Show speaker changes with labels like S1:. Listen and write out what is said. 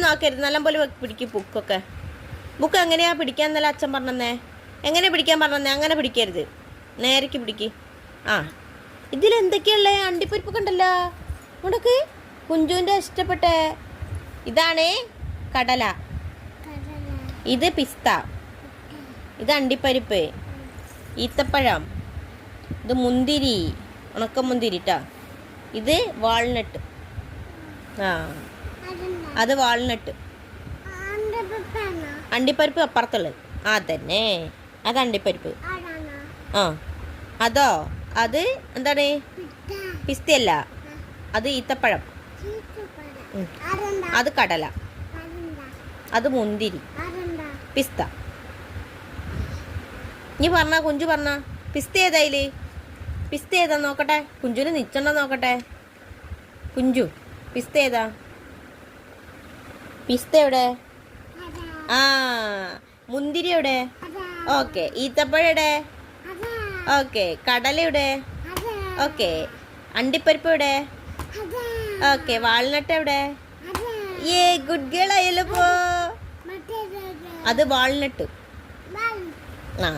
S1: നോക്കരുത്, നല്ലപോലെ പിടിക്കും ബുക്കൊക്കെ. ബുക്ക് എങ്ങനെയാ പിടിക്കാൻ എന്നല്ല അച്ഛൻ പറഞ്ഞേ. എങ്ങനെ പിടിക്കാൻ പറഞ്ഞേ? അങ്ങനെ പിടിക്കരുത്, നേരേക്ക് പിടിക്ക്. ആ, ഇതിലെന്തൊക്കെയുള്ളേ? അണ്ടിപ്പരിപ്പൊക്കെ ഉണ്ടല്ലോ. മുടക്ക് കുഞ്ചുവിൻ്റെ ഇഷ്ടപ്പെട്ട ഇതാണ് കടല, ഇത് പിസ്ത, ഇത് അണ്ടിപ്പരിപ്പ്, ഈത്തപ്പഴം, ഇത് മുന്തിരി, ഉണക്കമുന്തിരി ട്ടാ, ഇത് വാൾനട്ട്. ആ, അത് വാൾനട്ട്. അണ്ടിപ്പരിപ്പ് അപ്പുറത്തുള്ളത് അതന്നെ, അത് അണ്ടിപ്പരിപ്പ്. ആ, അതോ അത് എന്താണ്? പിസ്തയല്ല, അത് ഈത്തപ്പഴം. അത് കടല, അത് മുന്തിരി, പിസ്ത. നീ പറഞ്ഞ കുഞ്ചു പറഞ്ഞ പിസ്ത ഏതായില്? പിസ്ത ഏതാ നോക്കട്ടെ, കുഞ്ചുവിന് നിച്ചണ്ടോ നോക്കട്ടെ. കുഞ്ചു പിസ്ത ഏതാ? പിസ്ത എവിടെ? ആ, മുന്തിരി എവിടെ? ഓക്കെ. ഈത്തപ്പഴം എവിടെ? ഓക്കെ. കടല എവിടെ? ഓക്കെ. അണ്ടിപ്പരിപ്പ് എവിടെ? ഓക്കെ. വാൾനട്ട് എവിടെ? ഏ, ഗുഡ് ഗേൾ ആയല്ലോ. പോ, അത് വാൾനട്ട്. ആ.